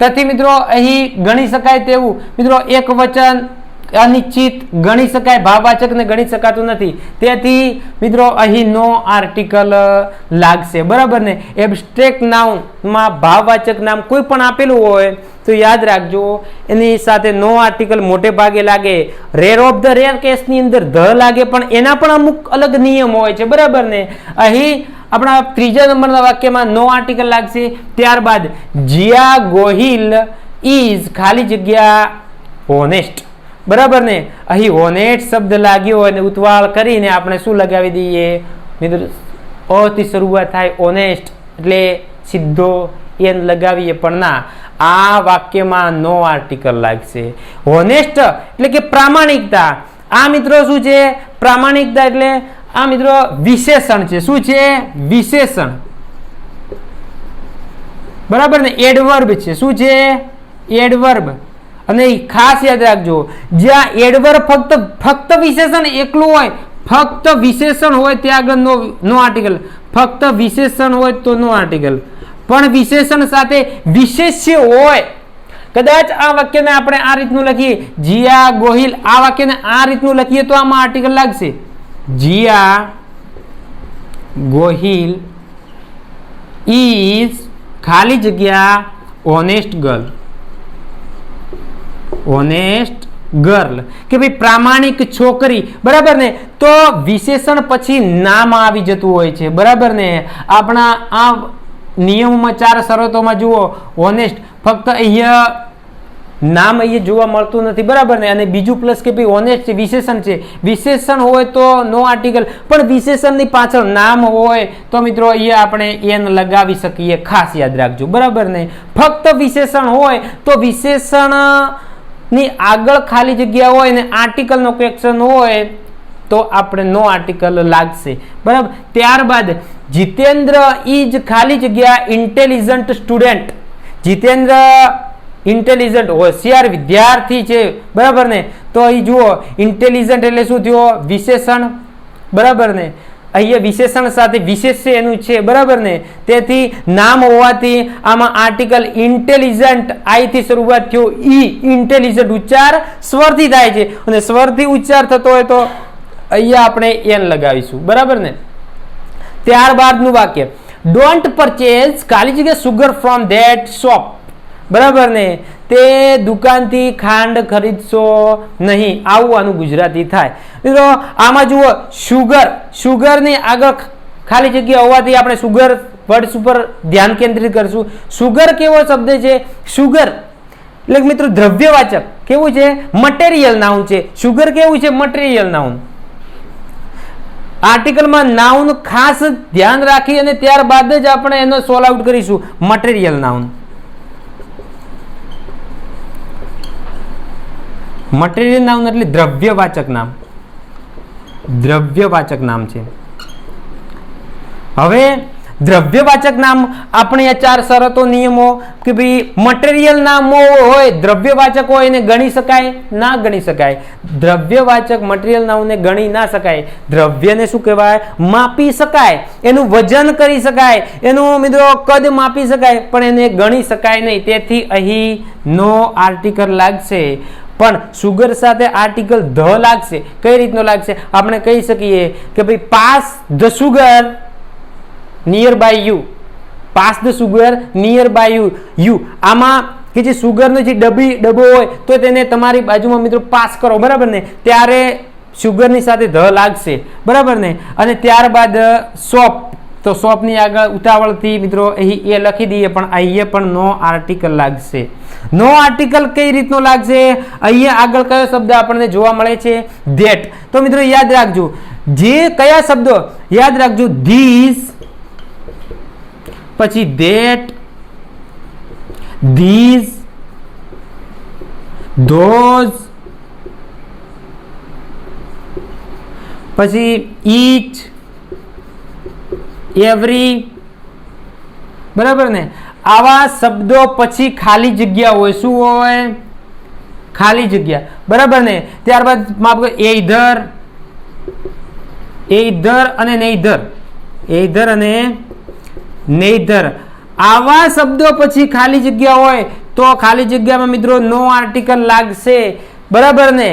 તેથી મિત્રો અહીં ગણી શકાય તેવું મિત્રો એક વચન અનિશ્ચિત ગણી શકાય, ભાવવાચકને ગણી શકાતું નથી. તેથી મિત્રો અહીં નો આર્ટિકલ લાગશે, બરાબર ને. એબ્સ્ટ્રેક્ટ નાઉનમાં ભાવવાચક નામ કોઈ પણ આપેલું હોય તો તો યાદ રાખજો એની સાથે નો આર્ટિકલ મોટે ભાગે લાગે. રેર ઓફ ધ રેર કેસની અંદર ધ લાગે, પણ એના પણ અમુક અલગ નિયમ હોય છે, બરાબર ને. અહીં આપણા ત્રીજા નંબરના વાક્યમાં નો આર્ટિકલ લાગશે. ત્યારબાદ જીયા ગોહિલ ઇઝ ખાલી જગ્યા હોનેસ્ટ, બરાબર ને. અહીં હોનેસ્ટ શબ્દ લાગ્યો અને ઉતવાળ કરીને આપણે શું લગાવી દઈએ મિત્રો, અથી શરૂઆત થાય ઓનેસ્ટ એટલે સીધો એન લગાવીએ, પણ ના, આ વાક્યમાં નો આર્ટિકલ લાગશે. હોનેસ્ટ એટલે કે પ્રામાણિકતા. આ મિત્રો શું છે? પ્રામાણિકતા એટલે આ મિત્રો વિશેષણ છે. શું છે? વિશેષણ, બરાબર ને. એડવર્બ છે. શું છે? એડવર્બ. અને ખાસ યાદ રાખજો, જ્યાં એડવર્બ ફક્ત વિશેષણ એકલું હોય, ફક્ત વિશેષણ હોય ત્યાં આગળ નો આર્ટિકલ, ફક્ત વિશેષણ હોય તો નો આર્ટિકલ. પણ વિશેષણ સાથે વિશેષ્ય હોય, કદાચ આ વાક્યને આપણે આ રીતનું લખીએ, જીયા ગોહિલ, આ વાક્યને આ રીતનું લખીએ તો આમાં આર્ટિકલ લાગશે. જીયા ગોહિલ ઇઝ ખાલી જગ્યા ઓનેસ્ટ ગર્લ, ઓનેસ્ટ ગર્લ કે ભાઈ પ્રામાણિક છોકરી, બરાબર ને. તો વિશેષણ પછી નામ આવી જતું હોય છે, બરાબર ને. આપણા આ નિયમોમાં 4 શરતોમાં જુઓ, ઓનેસ્ટ ફક્ત અહીંયા નામ અહીંયા જોવા મળતું નથી, બરાબર ને. અને બીજું પ્લસ કે ભાઈ ઓનેસ્ટ છે, વિશેષણ છે. વિશેષણ હોય તો નો આર્ટિકલ, પણ વિશેષણની પાછળ નામ હોય તો મિત્રો અહીંયા આપણે એન લગાવી શકીએ. ખાસ યાદ રાખજો, બરાબર ને. ફક્ત વિશેષણ હોય તો વિશેષણ ની આગળ ખાલી જગ્યા હોય ને આર્ટિકલનો ક્વેશ્ચન હોય તો આપણે નો આર્ટિકલ લાગશે, બરાબર. ત્યારબાદ જીતેન્દ્ર ઇઝ ખાલી જગ્યા ઇન્ટેલિજન્ટ સ્ટુડન્ટ. જીતેન્દ્ર ઇન્ટેલિજન્ટ હોશિયાર વિદ્યાર્થી છે, બરાબર ને. તો અહીં જુઓ, ઇન્ટેલિજન્ટ એટલે શું થયો? વિશેષણ, બરાબર ને. અહીંયા વિશેષણ સાથે વિશેષ્ય એનું છે, બરાબર ને. તેથી નામ હોવાથી આમાં આર્ટિકલ ઇન્ટેલિજન્ટ આઈ થી શરૂઆત થયો, ઈ ઇન્ટેલિજન્ટ ઉચ્ચાર સ્વરથી થાય છે, અને સ્વરથી ઉચ્ચાર થતો હોય તો અહીંયા આપણે એન લગાવીશું, બરાબર ને. ત્યારબાદનું વાક્ય, ડોન્ટ પરચેઝ ખાલી જગ્યા સુગર ફ્રોમ ધેટ શોપ, બરાબર ને. તે દુકાનથી ખાંડ ખરીદશો નહીં, આવું આનું ગુજરાતી થાય. મિત્રો આમાં જુઓ, શુગર, શુગરની આગળ ખાલી જગ્યા હોવાથી આપણે શુગર વર્ડ્સ ઉપર ધ્યાન કેન્દ્રિત કરશું. શુગર કેવો શબ્દ છે? શુગર એટલે મિત્રો દ્રવ્યવાચક. કેવું છે? મટીરિયલ નાઉન છે. શુગર કેવું છે? Material noun. આર્ટિકલમાં નાઉન ખાસ ધ્યાન રાખી અને ત્યારબાદ જ આપણે એનો સોલ્વ આઉટ કરીશું. મટીરિયલ નાઉન, મટીરિયલ નાઉન એટલે દ્રવ્યવાચક નામ, દ્રવ્યવાચક નામ છે. હવે દ્રવ્યવાચક નામ આપણે આ 4 શરતો નિયમો કે ભાઈ મટીરિયલ નામો હોય, દ્રવ્યવાચક હોય, એને ગણી શકાય? ના ગણી શકાય. દ્રવ્યવાચક મટીરિયલ નામને ગણી ના શકાય. દ્રવ્યને શું કહેવાય? માપી શકાય, એનું વજન કરી શકાય, એનું મિત્રો કદ માપી શકાય, પણ એને ગણી શકાય નહીં. તેથી અહીં નો આર્ટિકલ લાગશે. પણ સુગર સાથે આર્ટિકલ ધ લાગશે. કઈ રીતનો લાગશે? આપણે કહી શકીએ કે ભાઈ pass the sugar near by you, pass the sugar near by you. આમાં કે જે સુગરનો જે ડબ્બો હોય તો તેને તમારી બાજુમાં મિત્રો પાસ કરો, બરાબર ને. ત્યારે સુગરની સાથે ધ લાગશે, બરાબર ને. અને ત્યારબાદ શોપ, તો શોપની આગળ ઉતાવળથી મિત્રો અહીં એ લખી દઈએ, પણ અહીંયા પણ નો આર્ટિકલ લાગશે. નો આર્ટિકલ કઈ રીતનો લાગશે? અહીંયા આગળ કયો શબ્દ આપણને જોવા મળે છે? ધેટ. તો મિત્રો યાદ રાખજો, જે કયા શબ્દો યાદ રાખજો, ધીસ, પછી ધેટ, ધીસ, ધોઝ, પછી ઈચ, એવરી, બરાબર ને. આવા શબ્દો પછી ખાલી જગ્યા હોય. શું હોય? ખાલી જગ્યા, બરાબર ને. ત્યારબાદ માફ કરો, એધર, એધર અને નેધર, એધર અને નેધર. આવા શબ્દો પછી ખાલી જગ્યા હોય તો ખાલી જગ્યામાં મિત્રો નો આર્ટિકલ લાગશે, બરાબર ને.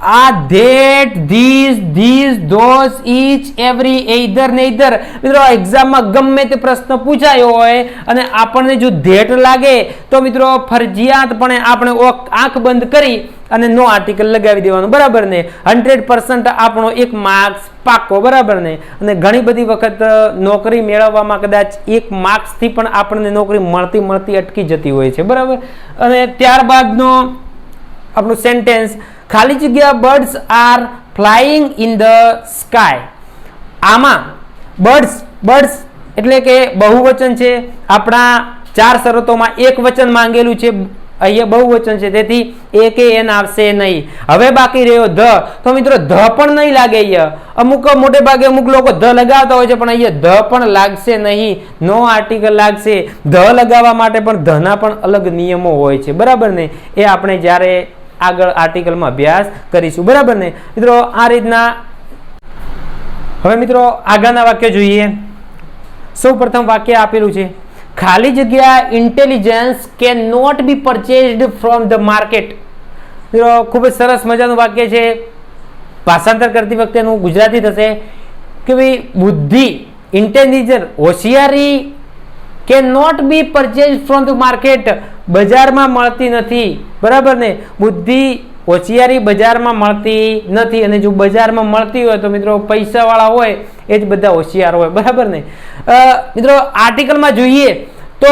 આ that this those each every either neither મિત્રો એક્ઝામમાં ગમે તે પ્રશ્ન પૂછાયો હોય અને આપણને જો ધેટ લાગે તો મિત્રો ફરજિયાતપણે આપણે આંખ બંધ કરી અને નો આર્ટિકલ લગાવી દેવાનું, બરાબર ને. 100% આપણો એક માર્ક્સ પાકો, બરાબર ને. અને ઘણી બધી વખત નોકરી મેળવવામાં કદાચ એક માર્ક્સથી પણ આપણને નોકરી મળતી અટકી જતી હોય છે, બરાબર. અને ત્યારબાદનો આપણું સેન્ટેન્સ, ખાલી જગ્યા birds are flying in the sky. આમાં બર્ડ્સ એટલે કે બહુવચન છે. આપણા 4 શરતોમાં એક વચન માંગેલું છે, અહીંયા બહુવચન છે, તેથી એ કે એન આવશે નહીં. હવે બાકી રહ્યો ધ. તો મિત્રો ધ પણ નહીં લાગે. અહીંયા અમુક મોટે ભાગે અમુક લોકો ધ લગાવતા હોય છે, પણ અહીંયા ધ પણ લાગશે નહીં. નો આર્ટિકલ લાગશે. ધ લગાવવા માટે પણ ધના પણ અલગ નિયમો હોય છે, બરાબર ને. એ આપણે જ્યારે આગળ આર્ટિકલમાં અભ્યાસ કરીશું, બરાબર ને મિત્રો. આ રીતના હવે મિત્રો આગળના વાક્ય જોઈએ. સૌ પ્રથમ વાક્ય આપેલું છે, ખાલી જગ્યા intelligence can not be purchased from the market. મિત્રો ખૂબ જ સરસ મજાનું વાક્ય છે. ભાષાંતર કરતી વખતે એનું ગુજરાતી થશે કે ભાઈ બુદ્ધિ, ઇન્ટેલિજન્સ, હોશિયારી can not be purchase from the market, બજારમાં મળતી નથી, બરાબર ને. બુદ્ધિ, હોશિયારી બજારમાં મળતી નથી. અને જો બજારમાં મળતી હોય તો મિત્રો પૈસાવાળા હોય એ જ બધા હોશિયાર હોય, બરાબર ને. મિત્રો આર્ટિકલમાં જોઈએ તો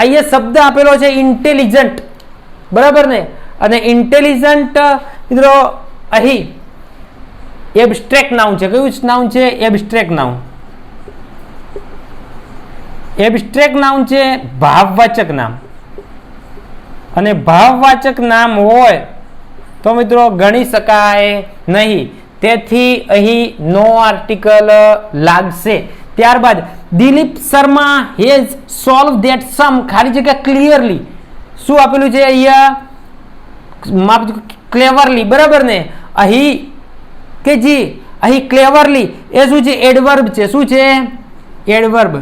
અહીંયા શબ્દ આપેલો છે ઇન્ટેલિજન્ટ, બરાબર ને. અને ઇન્ટેલિજન્ટ મિત્રો અહીં એબ્સ્ટ્રેક્ટ નાઉન છે. કયું નાઉન છે? Abstract noun. એબ્સ્ટ્રેક્ટ નાઉન છે ભાવવાચક નામ. અને ભાવવાચક નામ હોય તો મિત્રો ગણી શકાય નહીં, તેથી અહીં નો આર્ટિકલ લાગશે. ત્યારબાદ Dilip Sharma has solve that sum, ખાલી જગ્યા ક્લિયરલી. શું આપેલું છે અહીંયા? ક્લેવરલી, બરાબર ને. અહીં કે જી અહીં ક્લેવરલી એ શું છે? એડવર્બ છે. શું છે? એડવર્બ.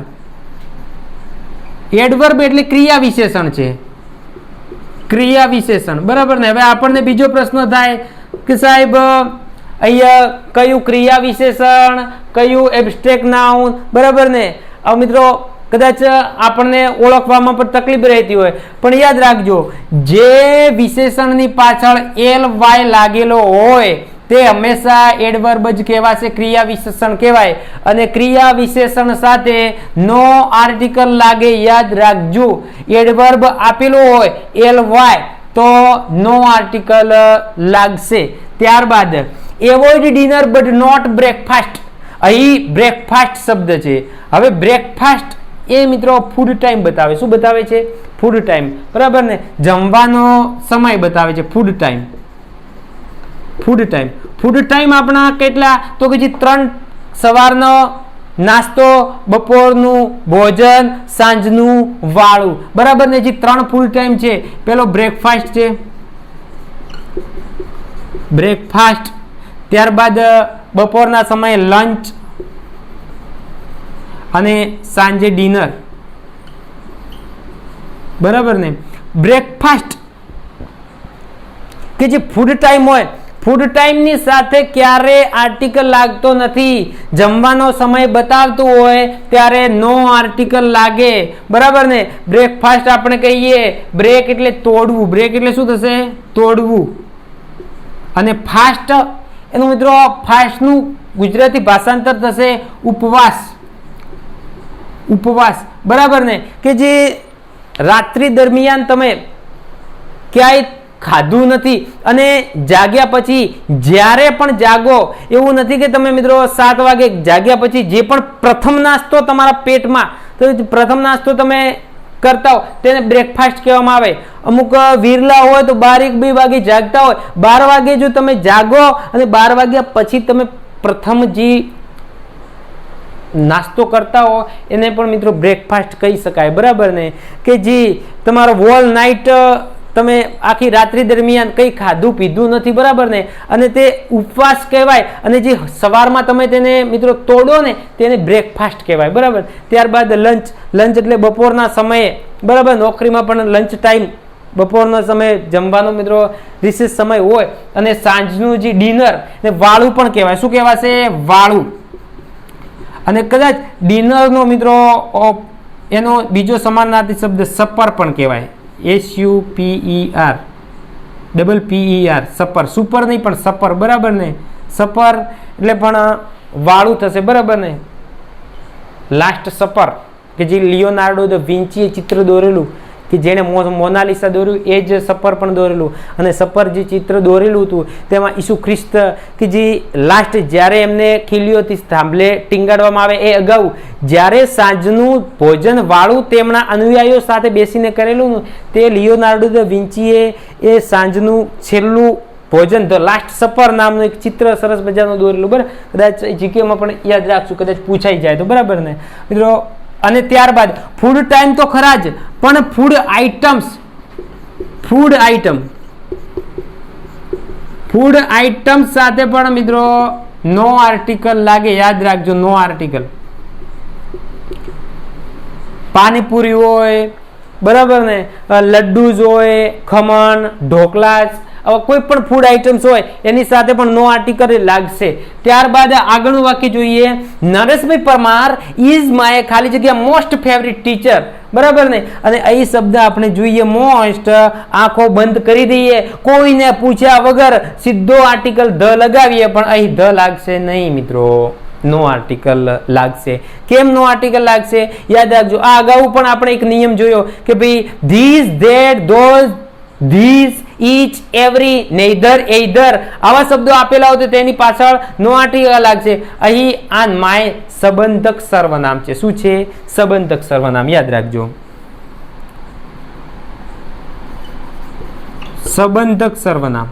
એડવર્બ એટલે ક્રિયા વિશેષણ છે. ક્રિયા વિશેષણ, બરાબર ને. હવે આપણને બીજો પ્રશ્ન થાય કે સાહેબ અહીંયા કયું ક્રિયા વિશેષણ, કયું એબ્સ્ટ્રેક્ટ નાઉન, બરાબર ને. હવે મિત્રો કદાચ આપણને ઓળખવામાં પણ તકલીફ રહેતી હોય, પણ યાદ રાખજો જે વિશેષણની પાછળ એલ વાય લાગેલો હોય તે હંમેશા એડવર્બ જ કહેવાશે, ક્રિયા વિશેષણ કહેવાય. અને ક્રિયા વિશેષણ સાથે નો આર્ટિકલ લાગે, યાદ રાખજો. એડવર્બ આપેલો હોય એલ વાય તો નો આર્ટિકલ લાગશે. ત્યારબાદ avoid dinner but not breakfast. અહીં બ્રેકફાસ્ટ શબ્દ છે. હવે બ્રેકફાસ્ટ એ મિત્રો ફૂડ ટાઈમ બતાવે. શું બતાવે છે? ફૂડ ટાઈમ, બરાબર ને. જમવાનો સમય બતાવે છે, food time. Food time. Food time આપણા કેટલા? તો કે જે 3, સવારનો નાસ્તો, બપોરનું ભોજન, સાંજનું વાળું, બરાબર ને. જે 3 ફૂડ ટાઈમ છે. પેલો બ્રેકફાસ્ટ છે, બ્રેકફાસ્ટ. ત્યારબાદ બપોરના સમયે લંચ અને સાંજે ડિનર, બરાબર ને. બ્રેકફાસ્ટ કે જે ફૂડ ટાઈમ હોય, ફૂડ ટાઈમની સાથે ક્યારે આર્ટિકલ લાગતો નથી. જમવાનો સમય બતાવતું હોય ત્યારે નો આર્ટિકલ લાગે, બરાબર ને. બ્રેકફાસ્ટ આપણે કહીએ, બ્રેક એટલે તોડવું. બ્રેક એટલે શું થશે? તોડવું. અને ફાસ્ટ એનું મિત્રો ફાસ્ટનું ગુજરાતી ભાષાંતર થશે ઉપવાસ. ઉપવાસ, બરાબર ને. કે જે રાત્રિ દરમિયાન તમે ક્યાંય ખાધું નથી અને જાગ્યા પછી જ્યારે પણ જાગો, એવું નથી કે તમે મિત્રો 7 વાગે જાગ્યા પછી જે પણ પ્રથમ નાસ્તો તમારા પેટમાં, તો પ્રથમ નાસ્તો તમે કરતા હો તેને બ્રેકફાસ્ટ કહેવામાં આવે. અમુક વિરલા હોય તો 12-2 વાગે જાગતા હોય, 12 વાગે જો તમે જાગો અને 12 વાગ્યા પછી તમે પ્રથમ જે નાસ્તો કરતા હો એને પણ મિત્રો બ્રેકફાસ્ટ કહી શકાય, બરાબર ને. કે જે તમારો હોલ નાઇટ તમે આખી રાત્રિ દરમિયાન કંઈ ખાધું પીધું નથી, બરાબર ને. અને તે ઉપવાસ કહેવાય. અને જે સવારમાં તમે તેને મિત્રો તોડો ને તેને બ્રેકફાસ્ટ કહેવાય, બરાબર. ત્યારબાદ લંચ. લંચ એટલે બપોરના સમયે, બરાબર. નોકરીમાં પણ લંચ ટાઈમ બપોરનો સમય જમવાનો મિત્રો રિસેસ સમય હોય અને સાંજનું જે ડિનર ને વાળું પણ કહેવાય. શું કહેવાશે? વાળું. અને કદાચ ડિનરનો મિત્રો એનો બીજો સમાનાર્થી શબ્દ સપર પણ કહેવાય. SUPER supper. સુપર નહીં પણ સપર, બરાબર ને? સપર એટલે પણ વાળું થશે, બરાબર ને? લાસ્ટ સપર કે જે લિયોનાર્ડો દ વિન્ચીએ ચિત્ર દોરેલું, કે જેણે મોનાલિસા દોર્યું એ જ સપર પણ દોરેલું. અને સપર જે ચિત્ર દોરેલું હતું તેમાં ઈસુ ખ્રિસ્ત કે જે લાસ્ટ જ્યારે એમને ખીલીઓથી થાંભલે ટીંગાડવામાં આવે એ અગાઉ જ્યારે સાંજનું ભોજન વાળું તેમના અનુયાયીઓ સાથે બેસીને કરેલું તે લિયોનાર્ડો દ વિન્ચીએ એ સાંજનું છેલ્લું ભોજન ધ લાસ્ટ સપર નામનું એક ચિત્ર સરસ મજાનું દોરેલું. બરાબર, કદાચ જીકેમાં પણ યાદ રાખશું, કદાચ પૂછાઈ જાય તો, બરાબર ને મિત્રો? અને ત્યારબાદ ફૂડ ટાઈમ તો ખરા જ, પણ ફૂડ આઇટમ્સ સાથે પણ મિત્રો નો આર્ટિકલ લાગે. યાદ રાખજો, નો આર્ટિકલ. પાણીપુરી હોય, બરાબર ને? લડ્ડુઝ હોય, ખમણ, ઢોકળા, કોઈ પણ ફૂડ આઇટમ્સ હોય એની સાથે પણ નો આર્ટિકલ લાગશે. ત્યારબાદ આગળનું વાક્ય જોઈએ. નરેશભાઈ પરમાર ઇઝ માય ખાલી જગ્યા મોસ્ટ ફેવરિટ ટીચર, બરાબર ને? અને અહીં શબ્દ આપણે જોઈએ મોસ્ટ, આંખો બંધ કરી દઈએ, કોઈને પૂછ્યા વગર સીધો આર્ટિકલ ધ લગાવીએ, પણ અહીં ધ લાગશે નહીં મિત્રો, નો આર્ટિકલ લાગશે. કેમ નો આર્ટિકલ લાગશે? યાદ રાખજો, આ અગાઉ પણ આપણે એક નિયમ જોયો કે ભાઈ this, that, those, this, each, every, neither, either આવા શબ્દો આપેલા હોય તો તેની પાછળ નો આર્ટિકલ લાગશે. અહીં આ માય સંબંધક સર્વનામ છે. શું છે? સંબંધક સર્વનામ. યાદ રાખજો, સંબંધક સર્વનામ.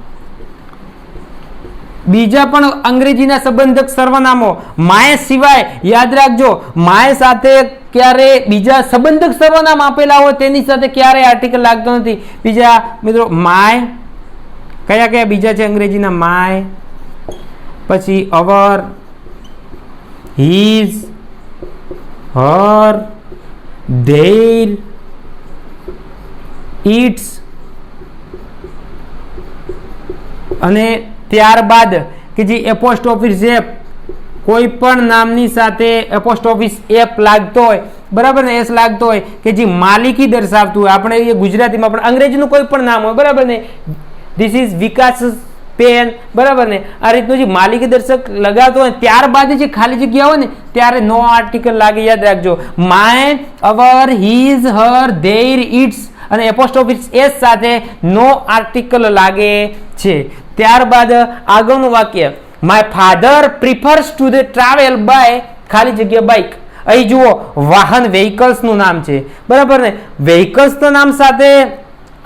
બીજા પણ અંગ્રેજીના સંબંધક સર્વનામો માય સિવાય, યાદ રાખજો, માય સાથે ક્યારે બીજા સંબંધક સર્વનામ આપેલા હોય તેની સાથે ક્યારે આર્ટિકલ લાગતો નથી. બીજા મિત્રો માય, કયા કયા બીજા છે અંગ્રેજીના? માય, પછી અવર, હીઝ, હર, ધેર, ઇટ્સ. અને ત્યારબાદ કે જે એપોસ્ટ્રોફિસ એપ, કોઈ પણ નામની સાથે એપોસ્ટ્રોફિસ એપ લાગતો હોય, બરાબર ને? એસ લાગતો હોય કે જે માલિકી દર્શાવતું હોય. આપણે એ ગુજરાતીમાં પણ અંગ્રેજીનું કોઈ પણ નામ હોય, બરાબર ને? ધીસ ઇઝ વિકાસ પેન, બરાબર ને? આ રીતનું જે માલિકી દર્શક લગાવતો હોય ત્યારબાદ જે ખાલી જગ્યા હોય ને ત્યારે નો આર્ટિકલ લાગે. યાદ રાખજો, my, our, his, her, their, its અને એપોસ્ટ્રોફિસ એસ સાથે નો આર્ટિકલ લાગે છે. ત્યારબાદ આગળનું વાક્ય, my father prefers to the travel by ખાલી જગ્યા બાઇક. અહીં જુઓ, વાહન વેહિકલ્સ નું નામ છે, બરાબર ને? વેહિકલ્સ નામ સાથે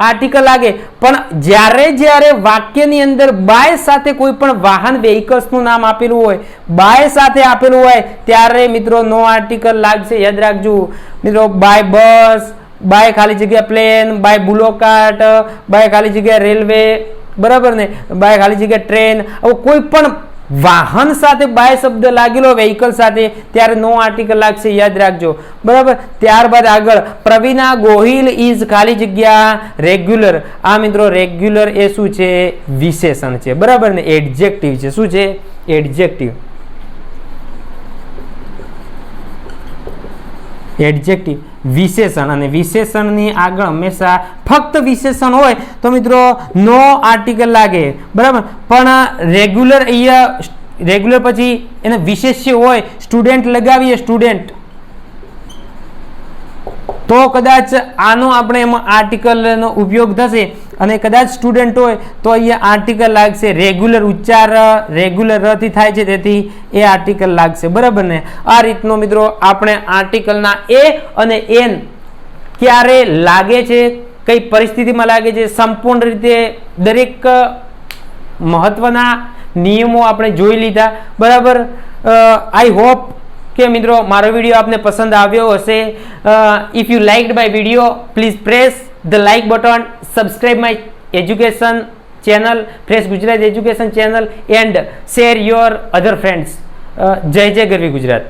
આર્ટિકલ લાગે, પણ જ્યારે વાક્યની અંદર બાય સાથે કોઈ પણ વાહન વેહિકલ્સ નું નામ આપેલું હોય, બાય સાથે આપેલું હોય ત્યારે મિત્રો નો આર્ટિકલ લાગશે. યાદ રાખજો મિત્રો, બાય બસ, બાય ખાલી જગ્યા પ્લેન, બાય બુલોકાર્ટ, બાય ખાલી જગ્યા રેલવે, બરાબર ને? બાય ખાલી જગ્યા ટ્રેન. હવે કોઈ પણ વાહન સાથે બાય શબ્દ લાગેલો વેહિકલ સાથે ત્યારે નો આર્ટિકલ લાગશે. યાદ રાખજો, બરાબર? ત્યારબાદ આગળ, પ્રવીણા ગોહિલ ઇઝ ખાલી જગ્યા રેગ્યુલર. આ મિત્રો રેગ્યુલર એ શું છે? વિશેષણ છે, બરાબર ને? એડજેક્ટિવ છે. શું છે? એડજેક્ટિવ. એડજેક્ટિવ વિશેષણ. અને વિશેષણની આગળ હંમેશા ફક્ત વિશેષણ હોય તો મિત્રો નો આર્ટિકલ લાગે, બરાબર? પણ રેગ્યુલર, અહીંયા રેગ્યુલર પછી એને વિશેષ્ય હોય, સ્ટુડન્ટ લગાવીએ, સ્ટુડન્ટ, તો કદાચ આનો આપણે એમાં આર્ટિકલનો ઉપયોગ થશે. અને કદાચ સ્ટુડન્ટ હોય તો અહીંયા આર્ટિકલ લાગશે. રેગ્યુલર ઉચ્ચાર રેગ્યુલર થી થાય છે તેથી એ આર્ટિકલ લાગશે, બરાબર ને? આ રીતનો મિત્રો આપણે આર્ટિકલના એ અને એન ક્યારે લાગે છે, કઈ પરિસ્થિતિમાં લાગે છે, સંપૂર્ણ રીતે દરેક મહત્વના નિયમો આપણે જોઈ લીધા, બરાબર? આઈ હોપ કે મિત્રો મારો વિડીયો આપને પસંદ આવ્યો હશે. If you લાઇક્ડ my video please press the like button, subscribe my education channel, fresh Gujarat education channel, and share your other friends. જય જય ગરવી ગુજરાત.